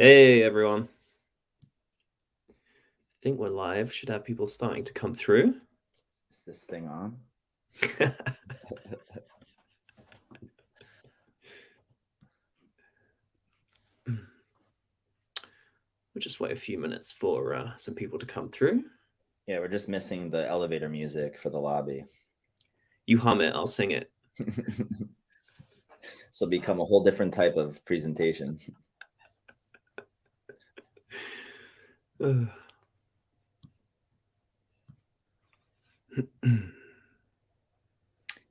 Hey everyone. I think we're live. Should have people starting to come through. Is this thing on? We'll just wait a few minutes for some people to come through. Yeah, we're just missing the elevator music for the lobby. You hum it, I'll sing it. So become a whole different type of presentation.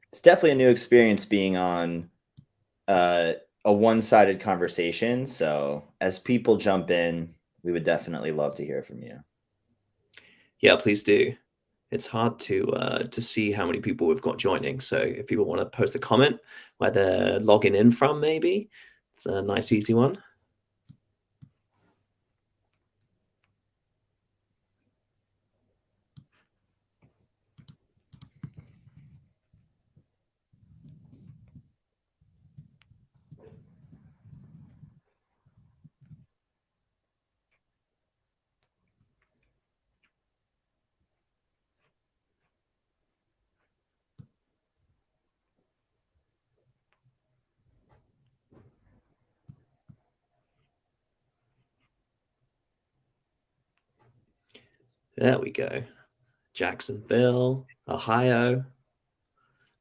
It's definitely a new experience being on a one-sided conversation. So as people jump in, we would definitely love to hear from you. Yeah, please do. It's hard to see how many people we've got joining. So if people want to post a comment where they're logging in from, maybe it's a nice, easy one. There we go. Jacksonville, Ohio.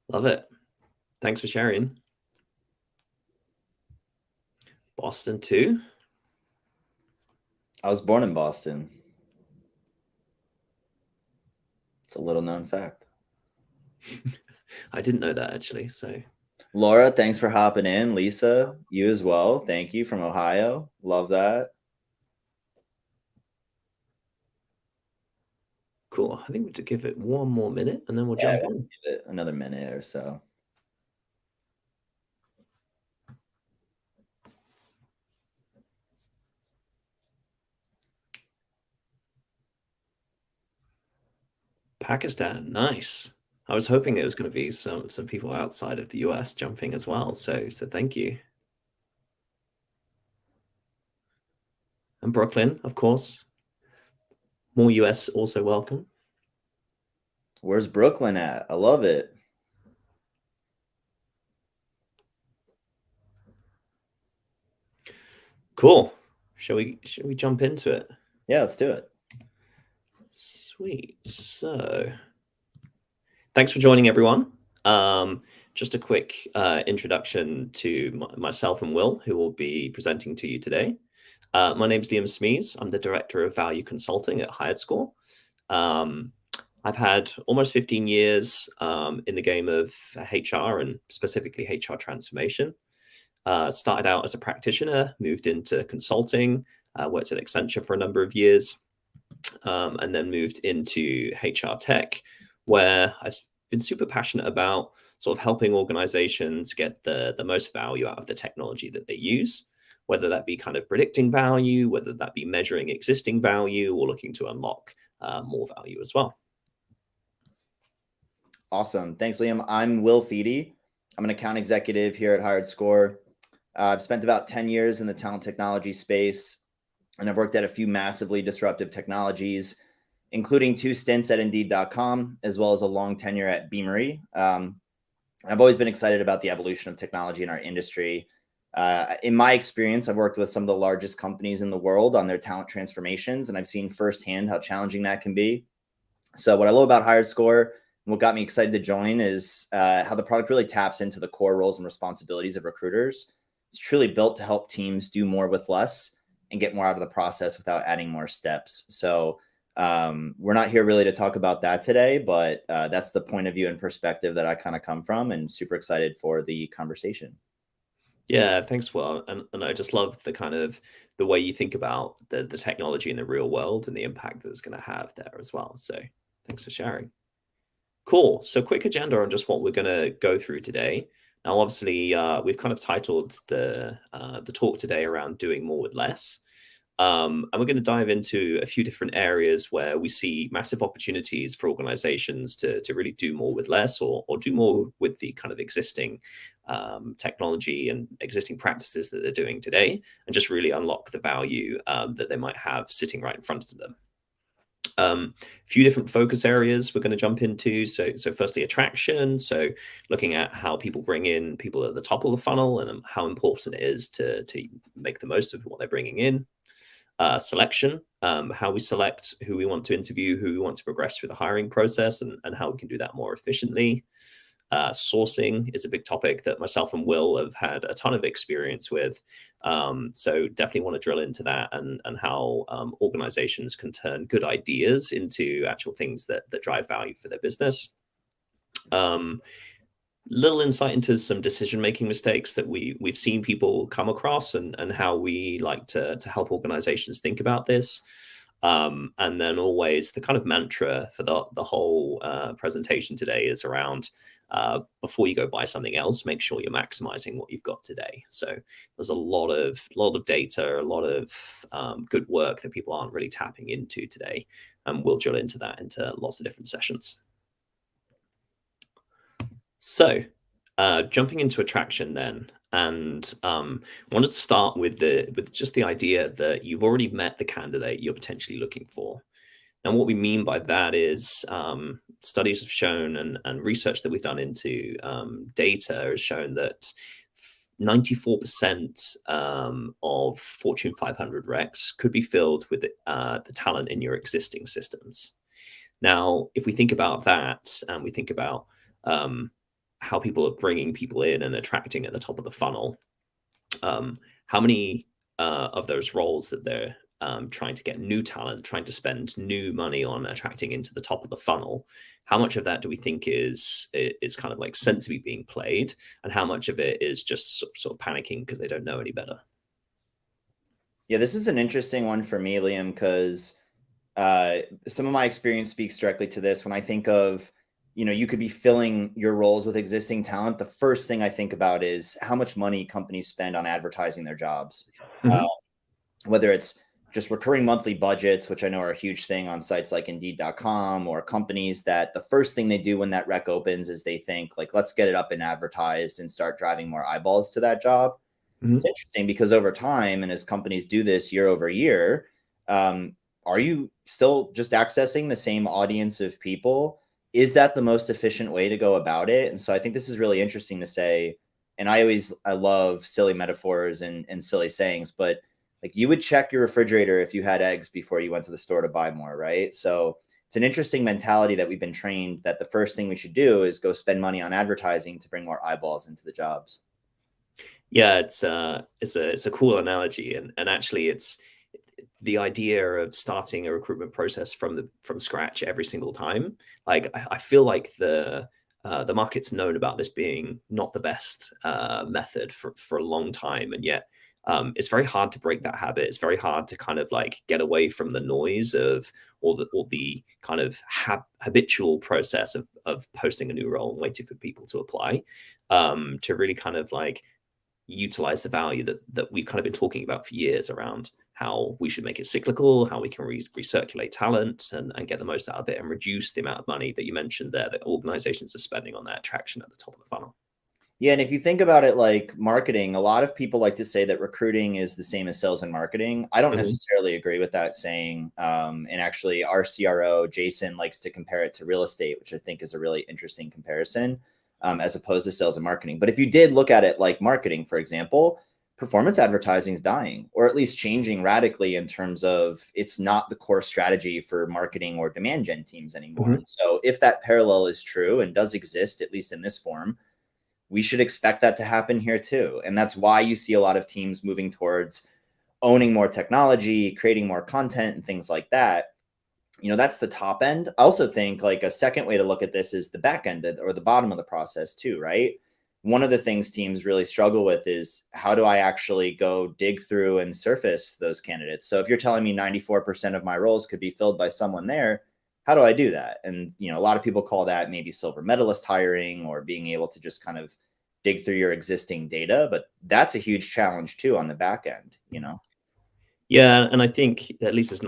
Love it. Thanks for sharing. Boston too. I was born in Boston. It's a little known fact. I didn't know that actually. So Laura, thanks for hopping in. Lisa, you as well. Thank you from Ohio. Love that. cool. I think we should give it one more minute and then we'll Yeah, jump in. give it another minute or so. Pakistan, nice. I was hoping there was going to be some people outside of the US jumping as well. So thank you. And Brooklyn, of course. More US also welcome. Where's Brooklyn at? I love it. Cool. Shall we jump into it? Yeah, let's do it. Sweet. So thanks for joining, everyone. Just a quick introduction to myself and Will, who will be presenting to you today. My name's Liam Smees. I'm the Director of Value Consulting at HiredScore. I've had almost 15 years in the game of HR and specifically HR transformation. Started out as a practitioner, moved into consulting, worked at Accenture for a number of years, and then moved into HR tech, where I've been super passionate about sort of helping organizations get the most value out of the technology that they use, whether that be kind of predicting value, whether that be measuring existing value, or looking to unlock more value as well. Awesome. Thanks, Liam. I'm Will Feedy. I'm an account executive here at HiredScore. I've spent about 10 years in the talent technology space, and I've worked at a few massively disruptive technologies, including 2 stints at Indeed.com, as well as a long tenure at Beamery. I've always been excited about the evolution of technology in our industry. In my experience, I've worked with some of the largest companies in the world on their talent transformations, and I've seen firsthand how challenging that can be. So what I love about HiredScore and what got me excited to join is how the product really taps into the core roles and responsibilities of recruiters. It's truly built to help teams do more with less and get more out of the process without adding more steps. So we're not here really to talk about that today, but that's the point of view and perspective that I kind of come from, and super excited for the conversation. Yeah, thanks, Will. And I just love the kind of the way you think about the technology in the real world and the impact that it's going to have there as well. So thanks for sharing. Cool. So quick agenda on just what we're going to go through today. Now, obviously, we've kind of titled the talk today around doing more with less. And we're going to dive into a few different areas where we see massive opportunities for organizations to really do more with less or do more with the kind of existing technology and existing practices that they're doing today, and just really unlock the value that they might have sitting right in front of them. A few different focus areas we're going to jump into. So firstly, attraction. So looking at how people bring in people at the top of the funnel and how important it is to make the most of what they're bringing in. Selection, how we select who we want to interview, who we want to progress through the hiring process, and how we can do that more efficiently. Sourcing is a big topic that myself and Will have had a ton of experience with. So definitely want to drill into that and how organizations can turn good ideas into actual things that drive value for their business. Little insight into some decision-making mistakes that we've seen people come across and how we like to help organizations think about this. And then always the kind of mantra for the whole presentation today is around before you go buy something else, make sure you're maximizing what you've got today. So there's a lot of data, a lot of good work that people aren't really tapping into today, and we'll drill into that into lots of different sessions. So jumping into attraction then, and wanted to start with just the idea that you've already met the candidate you're potentially looking for. And what we mean by that is studies have shown and research that we've done into data has shown that 94% of Fortune 500 recs could be filled with the talent in your existing systems. Now, if we think about that and we think about how people are bringing people in and attracting at the top of the funnel, how many of those roles that they're trying to get new talent, trying to spend new money on attracting into the top of the funnel, how much of that do we think is kind of like sensibly being played, and how much of it is just sort of panicking because they don't know any better? Yeah, this is an interesting one for me, Liam, because some of my experience speaks directly to this. When I think of, you could be filling your roles with existing talent, the first thing I think about is how much money companies spend on advertising their jobs. Whether it's just recurring monthly budgets, which I know are a huge thing on sites like Indeed.com, or companies that the first thing they do when that rec opens is they think like, let's get it up and advertised and start driving more eyeballs to that job. It's interesting because over time, and as companies do this year over year, are you still just accessing the same audience of people? Is that the most efficient way to go about it? And so I think this is really interesting to say. And I love silly metaphors and silly sayings, but like, you would check your refrigerator if you had eggs before you went to the store to buy more, right? So it's an interesting mentality that we've been trained that the first thing we should do is go spend money on advertising to bring more eyeballs into the jobs. Yeah, it's a cool analogy, and actually it's the idea of starting a recruitment process from scratch every single time. Like I feel like the market's known about this being not the best method for a long time, and yet it's very hard to break that habit. It's very hard to kind of like get away from the noise of all the kind of habitual process of posting a new role and waiting for people to apply, to really kind of like utilize the value that we've kind of been talking about for years around how we should make it cyclical, how we can recirculate talent and get the most out of it, and reduce the amount of money that you mentioned there that organizations are spending on that attraction at the top of the funnel. Yeah, and if you think about it like marketing, a lot of people like to say that recruiting is the same as sales and marketing. I don't necessarily agree with that saying. And actually, our CRO, Jason, likes to compare it to real estate, which I think is a really interesting comparison, as opposed to sales and marketing. But if you did look at it like marketing, for example, performance advertising is dying, or at least changing radically in terms of it's not the core strategy for marketing or demand gen teams anymore. And so if that parallel is true and does exist, at least in this form, we should expect that to happen here too. And that's why you see a lot of teams moving towards owning more technology, creating more content and things like that. That's the top end. I also think like a second way to look at this is the back end or the bottom of the process too, right? One of the things teams really struggle with is how do I actually go dig through and surface those candidates? So if you're telling me 94% of my roles could be filled by someone there, how do I do that? And, a lot of people call that maybe silver medalist hiring or being able to just kind of dig through your existing data. But that's a huge challenge too on the back end. Yeah, and I think that leads us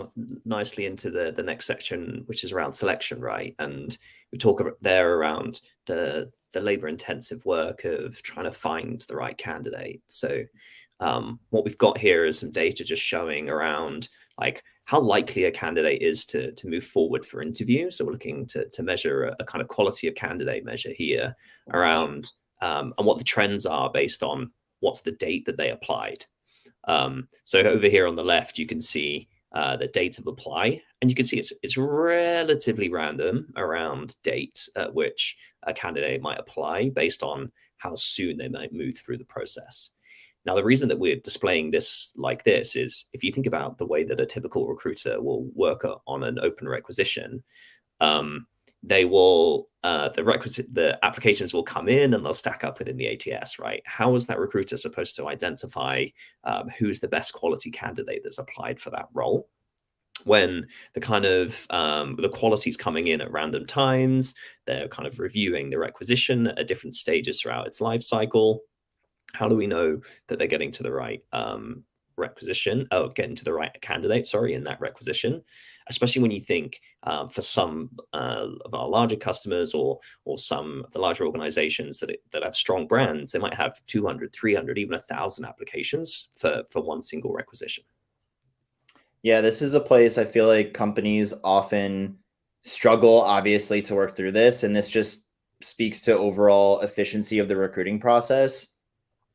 nicely into the next section, which is around selection, right? And we talk about there around the the labor intensive work of trying to find the right candidate. So what we've got here is some data just showing around like how likely a candidate is to move forward for interview. So we're looking to measure a kind of quality of candidate measure here around and what the trends are based on what's the date that they applied. So over here on the left, you can see the date of apply, and you can see it's relatively random around date at which a candidate might apply based on how soon they might move through the process. Now, the reason that we're displaying this like this is if you think about the way that a typical recruiter will work on an open requisition, they will the applications will come in and they'll stack up within the ATS, right? How is that recruiter supposed to identify who's the best quality candidate that's applied for that role when the kind of the quality's coming in at random times? They're kind of reviewing the requisition at different stages throughout its life cycle. How do we know that they're getting to the right getting to the right candidate, sorry, in that requisition? Especially when you think for some of our larger customers or some of the larger organizations that have strong brands, they might have 200, 300, even 1,000 applications for one single requisition. Yeah, this is a place I feel like companies often struggle, obviously, to work through this. And this just speaks to overall efficiency of the recruiting process.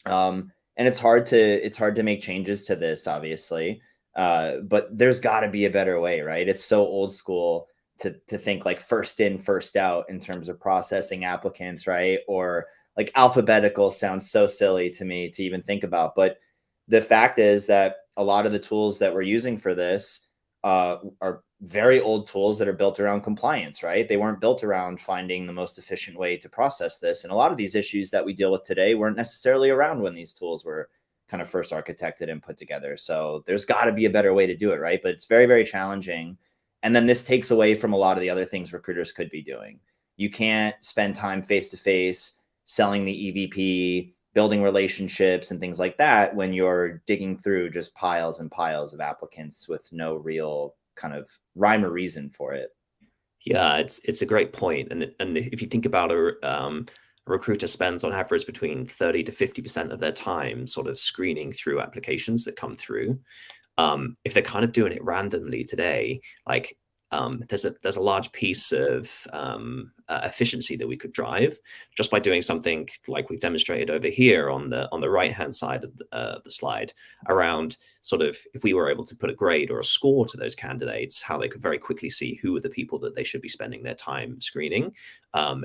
And it's hard to make changes to this, obviously. But there's got to be a better way, right? It's so old school to think like first in, first out in terms of processing applicants, right? Or like alphabetical sounds so silly to me to even think about. But the fact is that a lot of the tools that we're using for this are very old tools that are built around compliance, right? They weren't built around finding the most efficient way to process this. And a lot of these issues that we deal with today weren't necessarily around when these tools were kind of first architected and put together. So there's got to be a better way to do it, right? But it's very, very challenging. And then this takes away from a lot of the other things recruiters could be doing. You can't spend time face to face selling the EVP, building relationships and things like that when you're digging through just piles and piles of applicants with no real kind of rhyme or reason for it. Yeah, it's a great point. And if you think about a recruiter spends on average between 30 to 50% of their time sort of screening through applications that come through. If they're kind of doing it randomly today, like there's a large piece of efficiency that we could drive just by doing something like we've demonstrated over here on the right hand side of the slide around sort of if we were able to put a grade or a score to those candidates, how they could very quickly see who are the people that they should be spending their time screening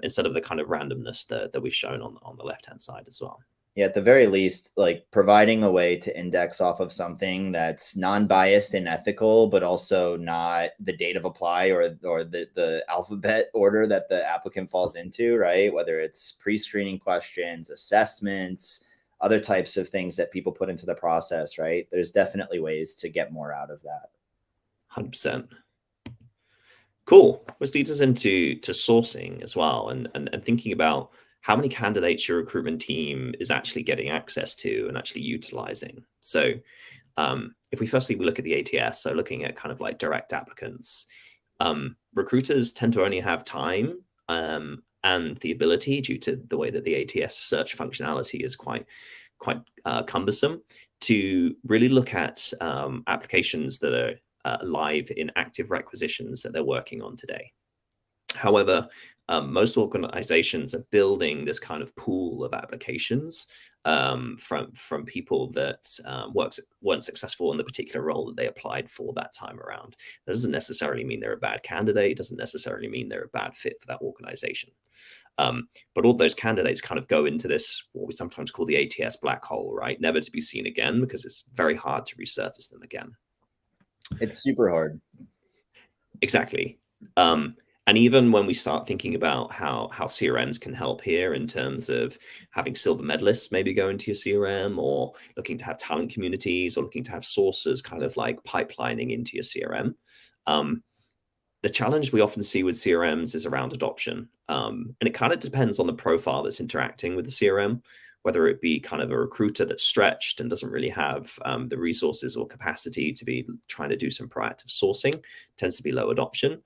instead of the kind of randomness that we've shown on the left hand side as well. Yeah, at the very least, like providing a way to index off of something that's non-biased and ethical, but also not the date of apply or the alphabet order that the applicant falls into, right? Whether it's pre-screening questions, assessments, other types of things that people put into the process, right? There's definitely ways to get more out of that. 100%. Cool. Which leads us into sourcing as well and thinking about how many candidates your recruitment team is actually getting access to and actually utilizing. So if we look at the ATS, so looking at kind of like direct applicants, recruiters tend to only have time and the ability, due to the way that the ATS search functionality is quite cumbersome, to really look at applications that are live in active requisitions that they're working on today. However, most organizations are building this kind of pool of applications from people that weren't successful in the particular role that they applied for that time around. That doesn't necessarily mean they're a bad candidate. Doesn't necessarily mean they're a bad fit for that organization. But all those candidates kind of go into this, what we sometimes call the ATS black hole, right? Never to be seen again, because it's very hard to resurface them again. It's super hard. Exactly. And even when we start thinking about how CRMs can help here in terms of having silver medalists maybe go into your CRM, or looking to have talent communities, or looking to have sources kind of like pipelining into your CRM, the challenge we often see with CRMs is around adoption. And it kind of depends on the profile that's interacting with the CRM, whether it be kind of a recruiter that's stretched and doesn't really have the resources or capacity to be trying to do some proactive sourcing, tends to be low adoption.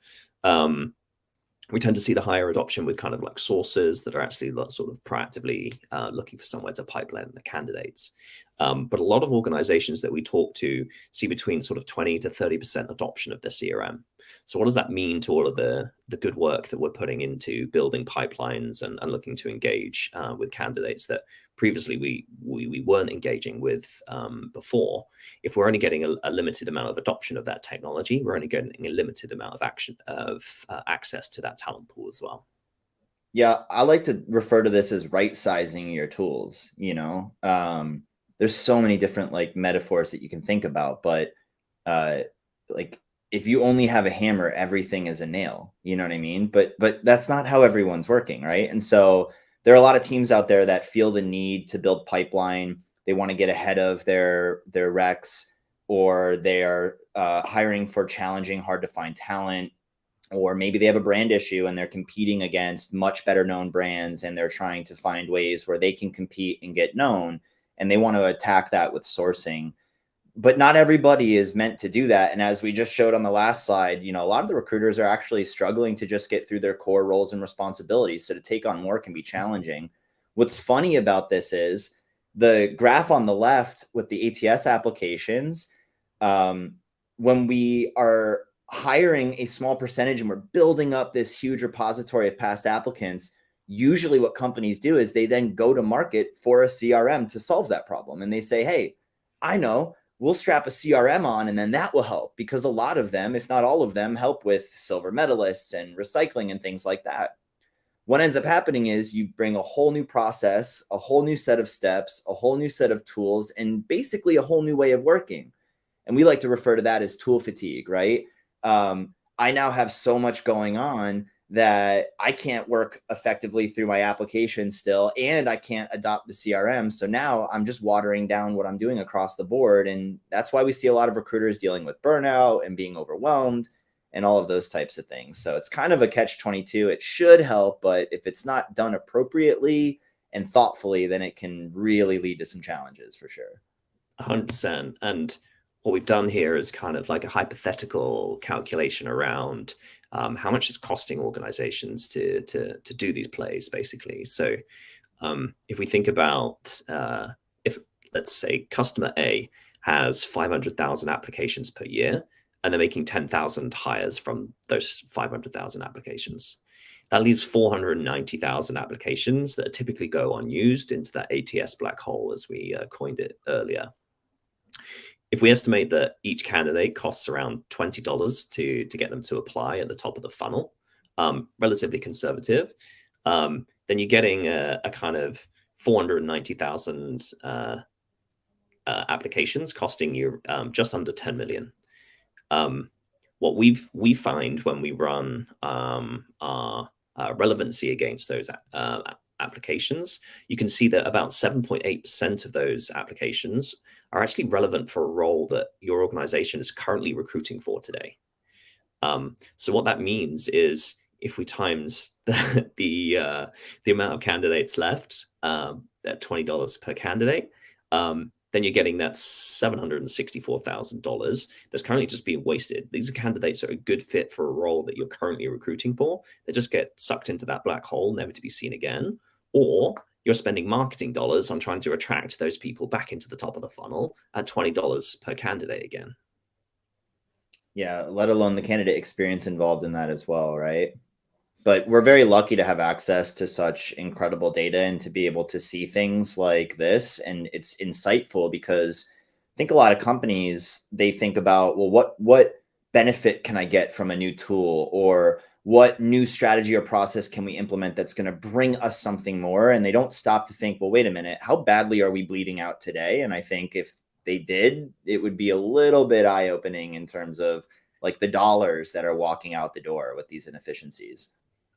we tend to see the higher adoption with kind of like sources that are actually sort of proactively looking for somewhere to pipeline the candidates. But a lot of organizations that we talk to see between sort of 20 to 30% adoption of the CRM. So what does that mean to all of the good work that we're putting into building pipelines and looking to engage with candidates that previously we weren't engaging with before? If we're only getting a limited amount of adoption of that technology, we're only getting a limited amount of access to that talent pool as well. Yeah, I like to refer to this as right sizing your tools. There's so many different like metaphors that you can think about, but like if you only have a hammer, everything is a nail. You know what I mean? But that's not how everyone's working, right? And so there are a lot of teams out there that feel the need to build pipeline. They want to get ahead of their recs, or they are hiring for challenging, hard to find talent, or maybe they have a brand issue and they're competing against much better known brands, and they're trying to find ways where they can compete and get known, and they want to attack that with sourcing. But not everybody is meant to do that. And as we just showed on the last slide, a lot of the recruiters are actually struggling to just get through their core roles and responsibilities. So to take on more can be challenging. What's funny about this is the graph on the left with the ATS applications. When we are hiring a small percentage and we're building up this huge repository of past applicants, usually what companies do is they then go to market for a CRM to solve that problem. And they say, hey, I know, we'll strap a CRM on, and then that will help, because a lot of them, if not all of them, help with silver medalists and recycling and things like that. What ends up happening is you bring a whole new process, a whole new set of steps, a whole new set of tools, and basically a whole new way of working. And we like to refer to that as tool fatigue, right? I now have so much going on that I can't work effectively through my application still, and I can't adopt the CRM. So now I'm just watering down what I'm doing across the board. And that's why we see a lot of recruiters dealing with burnout and being overwhelmed and all of those types of things. So it's kind of a catch-22. It should help, but if it's not done appropriately and thoughtfully, then it can really lead to some challenges for sure. 100%. And what we've done here is kind of like a hypothetical calculation around how much it's costing organizations to do these plays, basically. So if we think about if, let's say, customer A has 500,000 applications per year, and they're making 10,000 hires from those 500,000 applications, that leaves 490,000 applications that typically go unused into that ATS black hole, as we coined it earlier. If we estimate that each candidate costs around $20 to get them to apply at the top of the funnel, relatively conservative, then you're getting a kind of 490,000 applications costing you just under 10 million. What we find when we run our relevancy against those applications, you can see that about 7.8% of those applications are actually relevant for a role that your organization is currently recruiting for today. So what that means is, if we times the amount of candidates left at $20 per candidate, then you're getting that $764,000 that's currently just being wasted. These are candidates that are a good fit for a role that you're currently recruiting for. They just get sucked into that black hole, never to be seen again. Or you're spending marketing dollars on trying to attract those people back into the top of the funnel at $20 per candidate again. Yeah, let alone the candidate experience involved in that as well, right? But we're very lucky to have access to such incredible data and to be able to see things like this. And it's insightful, because I think a lot of companies, they think about, well, what benefit can I get from a new tool, or what new strategy or process can we implement that's going to bring us something more? And they don't stop to think, well, wait a minute, how badly are we bleeding out today? And I think if they did, it would be a little bit eye-opening in terms of like the dollars that are walking out the door with these inefficiencies.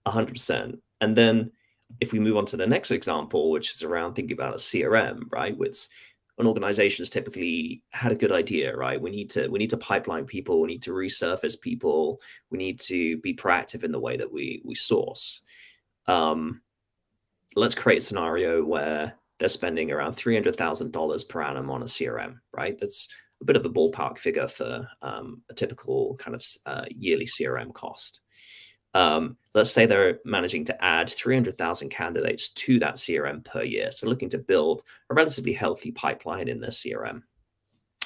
100%. And then if we move on to the next example, which is around thinking about a CRM, right? Which an organization has typically had a good idea, right? We need to pipeline people, we need to resurface people, we need to be proactive in the way that we source. Let's create a scenario where they're spending around $300,000 per annum on a CRM, right? That's a bit of a ballpark figure for a typical kind of yearly CRM cost. Let's say they're managing to add 300,000 candidates to that CRM per year. So looking to build a relatively healthy pipeline in their CRM.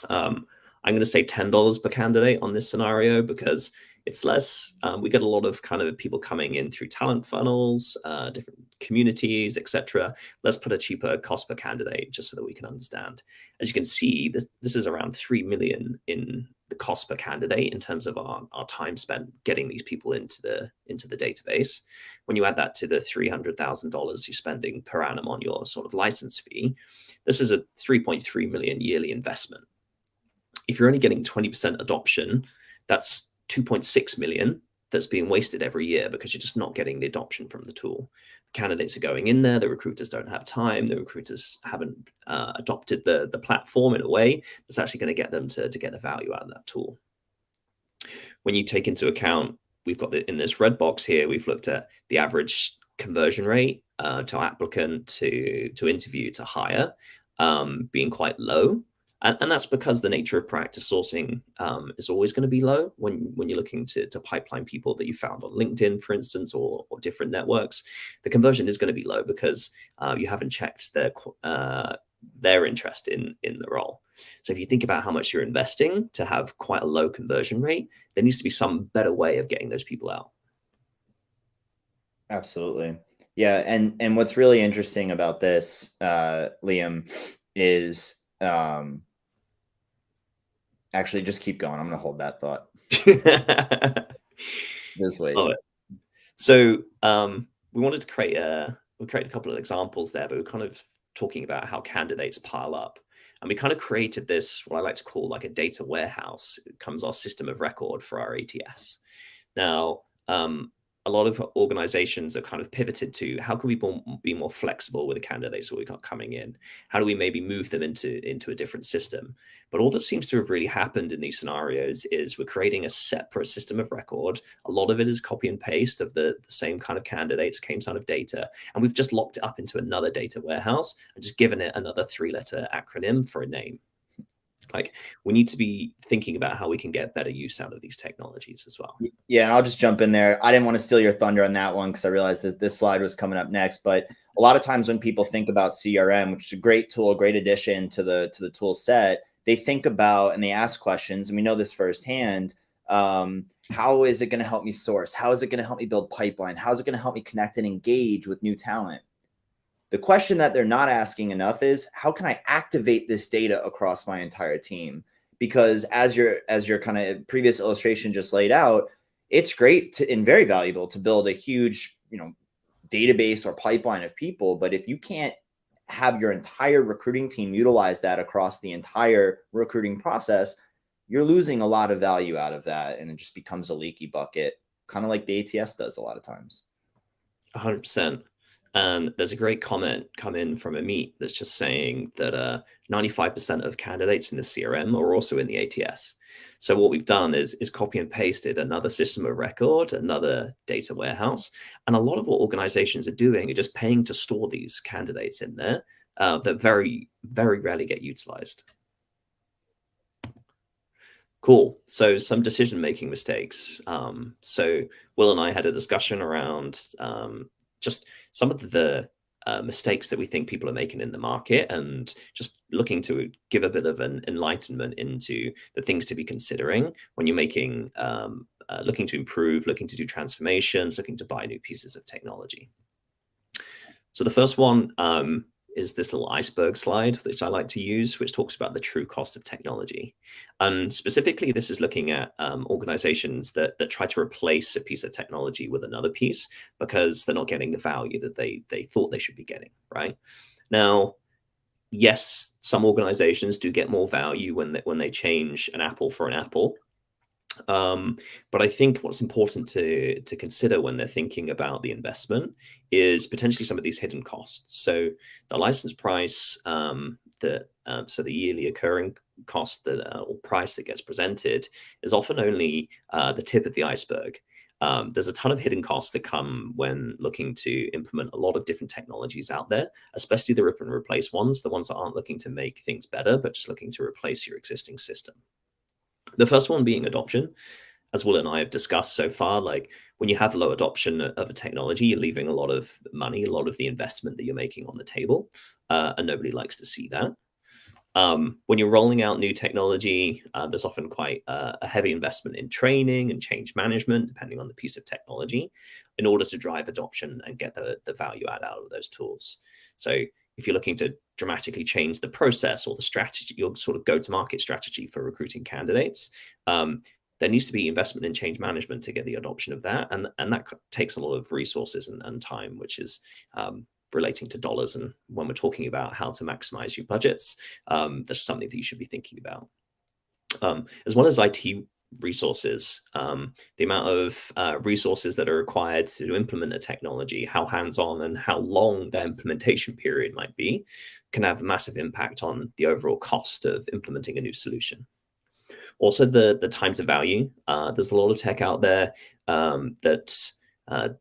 I'm going to say $10 per candidate on this scenario because it's less. We get a lot of kind of people coming in through talent funnels, different communities, etc. Let's put a cheaper cost per candidate just so that we can understand. As you can see, this is around 3 million in the cost per candidate in terms of our time spent getting these people into the database. When you add that to the $300,000 you're spending per annum on your sort of license fee, this is a 3.3 million yearly investment. If you're only getting 20% adoption, that's 2.6 million that's being wasted every year because you're just not getting the adoption from the tool. The candidates are going in there, the recruiters don't have time, the recruiters haven't adopted the platform in a way that's actually going to get them to get the value out of that tool. When you take into account, we've got in this red box here, we've looked at the average conversion rate to applicant to interview to hire being quite low. And that's because the nature of proactive sourcing is always going to be low when you're looking to pipeline people that you found on LinkedIn, for instance, or different networks. The conversion is going to be low because you haven't checked their interest in the role. So if you think about how much you're investing to have quite a low conversion rate, there needs to be some better way of getting those people out. Absolutely. Yeah. And what's really interesting about this, Liam, is actually just keep going. I'm going to hold that thought. Just wait. So we wanted to create a couple of examples there, but we're kind of talking about how candidates pile up. And we kind of created this, what I like to call like a data warehouse. It becomes our system of record for our ATS. Now, a lot of organizations are kind of pivoted to how can we be more flexible with the candidates that we got coming in? How do we maybe move them into a different system? But all that seems to have really happened in these scenarios is we're creating a separate system of record. A lot of it is copy and paste of the same kind of candidates, came out of data. And we've just locked it up into another data warehouse and just given it another 3-letter acronym for a name. Like, we need to be thinking about how we can get better use out of these technologies as well. Yeah, and I'll just jump in there. I didn't want to steal your thunder on that one because I realized that this slide was coming up next. But a lot of times when people think about CRM, which is a great tool, great addition to the tool set, they think about and they ask questions, and we know this firsthand. How is it going to help me source? How is it going to help me build pipeline? How is it going to help me connect and engage with new talent? The question that they're not asking enough is, how can I activate this data across my entire team? Because as your kind of previous illustration just laid out, it's great and very valuable to build a huge, database or pipeline of people. But if you can't have your entire recruiting team utilize that across the entire recruiting process, you're losing a lot of value out of that. And it just becomes a leaky bucket, kind of like the ATS does a lot of times. 100%. And there's a great comment come in from Amit that's just saying that 95% of candidates in the CRM are also in the ATS. So what we've done is copy and pasted another system of record, another data warehouse. And a lot of what organizations are doing are just paying to store these candidates in there that very, very rarely get utilized. Cool. So some decision-making mistakes. So Will and I had a discussion around just some of the mistakes that we think people are making in the market, and just looking to give a bit of an enlightenment into the things to be considering when you're making, looking to improve, looking to do transformations, looking to buy new pieces of technology. So the first one is this little iceberg slide, which I like to use, which talks about the true cost of technology. And specifically, this is looking at organizations that try to replace a piece of technology with another piece because they're not getting the value that they thought they should be getting, right? Now, yes, some organizations do get more value when they change an apple for an apple. But I think what's important to consider when they're thinking about the investment is potentially some of these hidden costs. So the license price, so the yearly occurring cost or price that gets presented is often only the tip of the iceberg. There's a ton of hidden costs that come when looking to implement a lot of different technologies out there, especially the rip and replace ones, the ones that aren't looking to make things better, but just looking to replace your existing system. The first one being adoption. As Will and I have discussed so far, like, when you have low adoption of a technology, you're leaving a lot of money, a lot of the investment that you're making on the table, and nobody likes to see that. When you're rolling out new technology, there's often quite a heavy investment in training and change management, depending on the piece of technology, in order to drive adoption and get the value add out of those tools. So if you're looking to dramatically change the process or the strategy, your sort of go-to-market strategy for recruiting candidates, there needs to be investment in change management to get the adoption of that. And that takes a lot of resources and time, which is relating to dollars. And when we're talking about how to maximize your budgets, that's something that you should be thinking about. As well as IT resources, the amount of resources that are required to implement a technology, how hands-on and how long the implementation period might be, can have a massive impact on the overall cost of implementing a new solution. Also, the time to value. There's a lot of tech out there that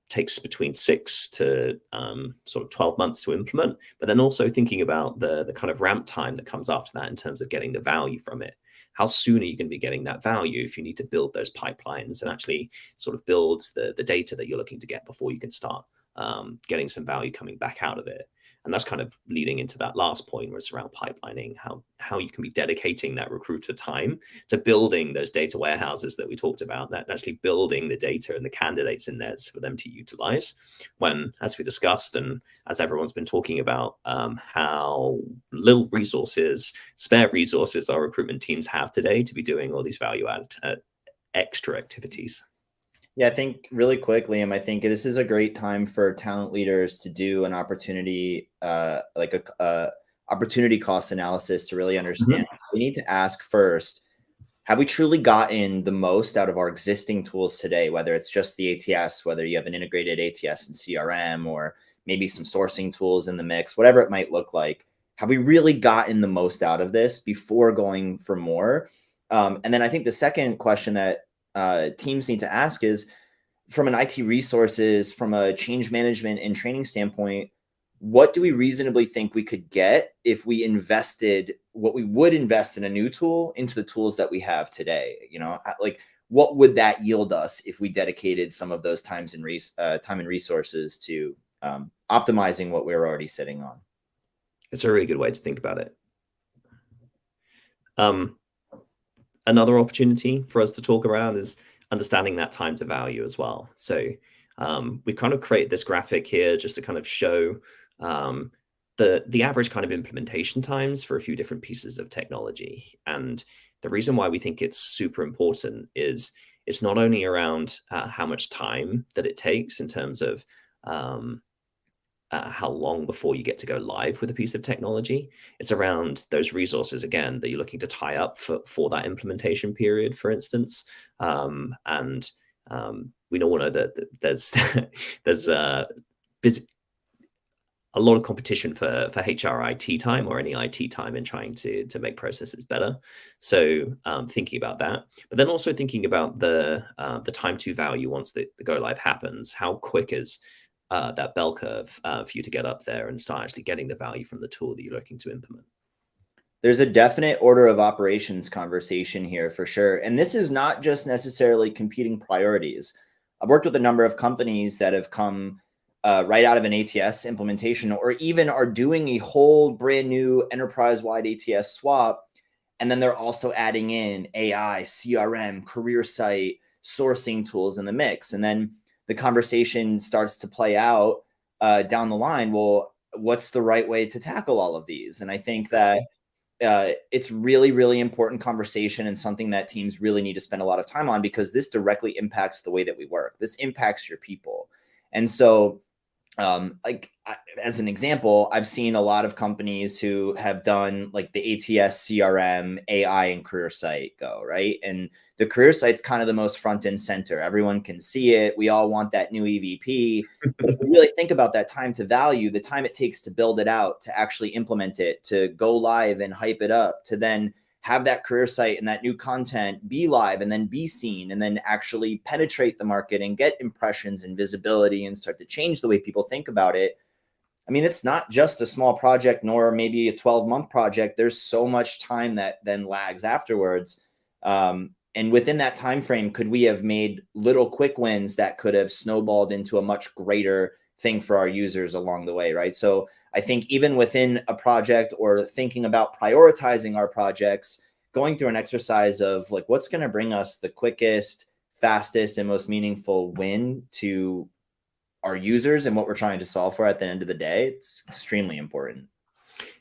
takes between 6 to sort of 12 months to implement, but then also thinking about the kind of ramp time that comes after that in terms of getting the value from it. How soon are you going to be getting that value if you need to build those pipelines and actually sort of build the data that you're looking to get before you can start getting some value coming back out of it? And that's kind of leading into that last point where it's around pipelining, how you can be dedicating that recruiter time to building those data warehouses that we talked about, that actually building the data and the candidates in there for them to utilize. When, as we discussed, and as everyone's been talking about, how little resources, spare resources our recruitment teams have today to be doing all these value add extra activities. Yeah, I think really quick, Liam, I think this is a great time for talent leaders to do an opportunity, like a opportunity cost analysis to really understand. We need to ask first, have we truly gotten the most out of our existing tools today, whether it's just the ATS, whether you have an integrated ATS and CRM, or maybe some sourcing tools in the mix, whatever it might look like. Have we really gotten the most out of this before going for more? And then I think the second question that teams need to ask is, from an IT resources, from a change management and training standpoint, what do we reasonably think we could get if we invested what we would invest in a new tool into the tools that we have today? You know, like what would that yield us if we dedicated some of those time and resources to optimizing what we're already sitting on? It's a really good way to think about it. Another opportunity for us to talk around is understanding that time to value as well. So we kind of create this graphic here just to kind of show the average kind of implementation times for a few different pieces of technology. And the reason why we think it's super important is it's not only around how much time that it takes in terms of how long before you get to go live with a piece of technology. It's around those resources, again, that you're looking to tie up for that implementation period, for instance. And we all know that there's a lot of competition for HR IT time or any IT time in trying to make processes better. So thinking about that, but then also thinking about the time to value once the go live happens. How quick is that bell curve for you to get up there and start actually getting the value from the tool that you're looking to implement? There's a definite order of operations conversation here for sure. And this is not just necessarily competing priorities. I've worked with a number of companies that have come right out of an ATS implementation, or even are doing a whole brand new enterprise-wide ATS swap. And then they're also adding in AI, CRM, career site, sourcing tools in the mix. And then the conversation starts to play out down the line. Well, what's the right way to tackle all of these? And I think that it's really, really important conversation, and something that teams really need to spend a lot of time on, because this directly impacts the way that we work. This impacts your people. And so as an example, I've seen a lot of companies who have done like the ATS, CRM, AI, and career site go, right? And the career site's kind of the most front and center. Everyone can see it. We all want that new EVP. But if we really think about that time to value, the time it takes to build it out, to actually implement it, to go live and hype it up, to then have that career site and that new content be live and then be seen, and then actually penetrate the market and get impressions and visibility and start to change the way people think about it. I mean, it's not just a small project, nor maybe a 12-month project. There's so much time that then lags afterwards. And And within that time frame, could we have made little quick wins that could have snowballed into a much greater thing for our users along the way, right? So I think even within a project or thinking about prioritizing our projects, going through an exercise of like, what's going to bring us the quickest, fastest, and most meaningful win to our users and what we're trying to solve for at the end of the day, it's extremely important.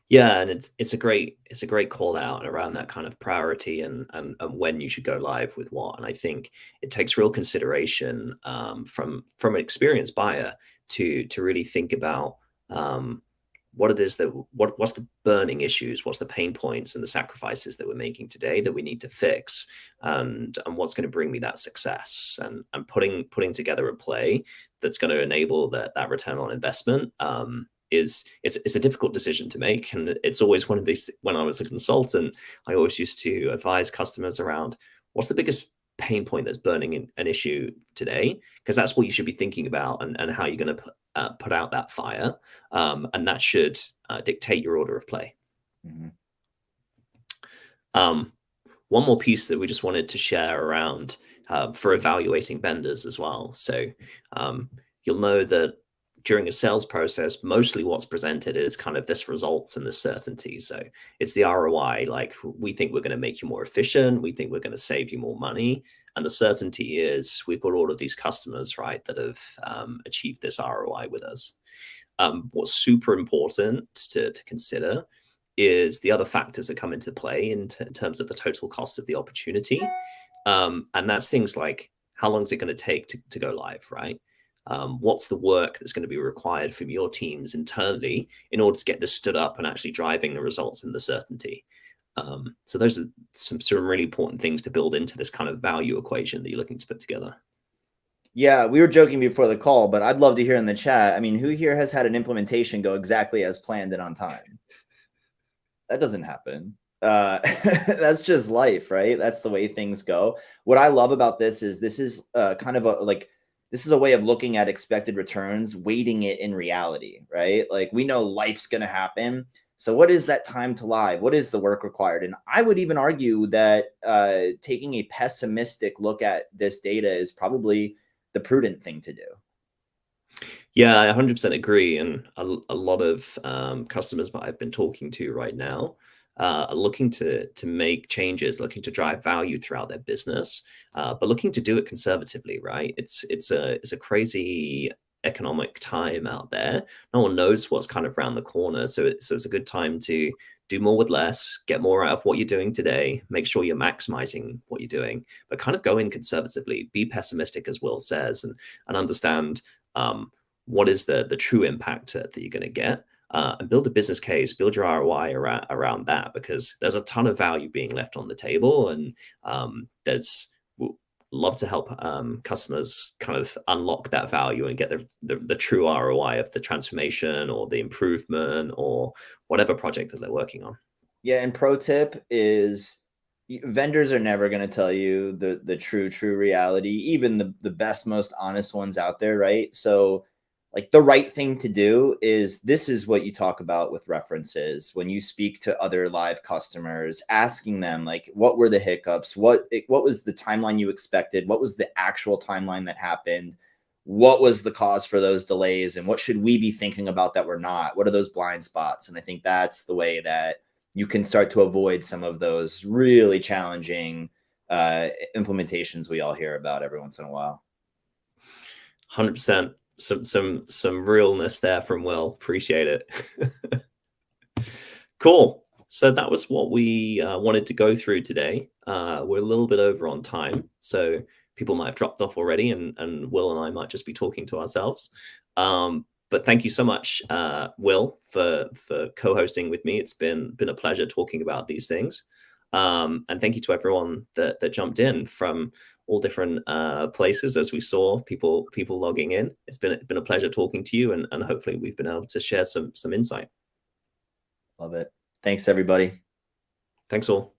Yeah, and it's a great call out around that kind of priority and when you should go live with what. And I think it takes real consideration from an experienced buyer to really think about what it is that what's the burning issues, what's the pain points and the sacrifices that we're making today that we need to fix, and what's going to bring me that success, and putting together a play that's going to enable that return on investment. It's a difficult decision to make, and it's always one of these. When I was a consultant, I always used to advise customers around what's the biggest pain point that's burning an issue today, because that's what you should be thinking about, and how you're going to put out that fire, and that should dictate your order of play. Mm-hmm. One more piece that we just wanted to share around for evaluating vendors as well. So you'll know that during a sales process, mostly what's presented is kind of this results and the certainty. So it's the ROI, like we think we're going to make you more efficient. We think we're going to save you more money. And the certainty is we've got all of these customers, right, that have achieved this ROI with us. What's super important to consider is the other factors that come into play in terms of the total cost of the opportunity. And that's things like how long is it going to take to go live, right? What's the work that's going to be required from your teams internally in order to get this stood up and actually driving the results and the certainty? So those are some really important things to build into this kind of value equation that you're looking to put together. Yeah, we were joking before the call, but I'd love to hear in the chat. I mean, who here has had an implementation go exactly as planned and on time? That doesn't happen. That's just life, right? That's the way things go. What I love about this is kind of this is a way of looking at expected returns, weighting it in reality, right? Like we know life's going to happen. So what is that time to live? What is the work required? And I would even argue that taking a pessimistic look at this data is probably the prudent thing to do. Yeah, I 100% agree. And a lot of customers that I've been talking to right now are looking to make changes, looking to drive value throughout their business, but looking to do it conservatively, right? It's a crazy economic time out there. No one knows what's kind of around the corner. So it's a good time to do more with less, get more out of what you're doing today, make sure you're maximizing what you're doing, but kind of go in conservatively, be pessimistic, as Will says, and understand what is the true impact that you're going to get, and build a business case, build your ROI around that, because there's a ton of value being left on the table, and there's love to help customers kind of unlock that value and get the true ROI of the transformation or the improvement or whatever project that they're working on. Yeah, and pro tip is vendors are never going to tell you the true reality, even the best, most honest ones out there, right? So like the right thing to do is, this is what you talk about with references when you speak to other live customers, asking them like, what were the hiccups? What was the timeline you expected? What was the actual timeline that happened? What was the cause for those delays? And what should we be thinking about that we're not? What are those blind spots? And I think that's the way that you can start to avoid some of those really challenging implementations we all hear about every once in a while. 100%. Some realness there from Will. Appreciate it. Cool. So that was what we wanted to go through today. We're a little bit over on time, so people might have dropped off already, and Will and I might just be talking to ourselves. But thank you so much, Will, for co-hosting with me. It's been a pleasure talking about these things. And thank you to everyone that jumped in from all different places. As we saw people logging in, it's been a pleasure talking to you, and hopefully we've been able to share some insight. Love it. Thanks, everybody. Thanks all.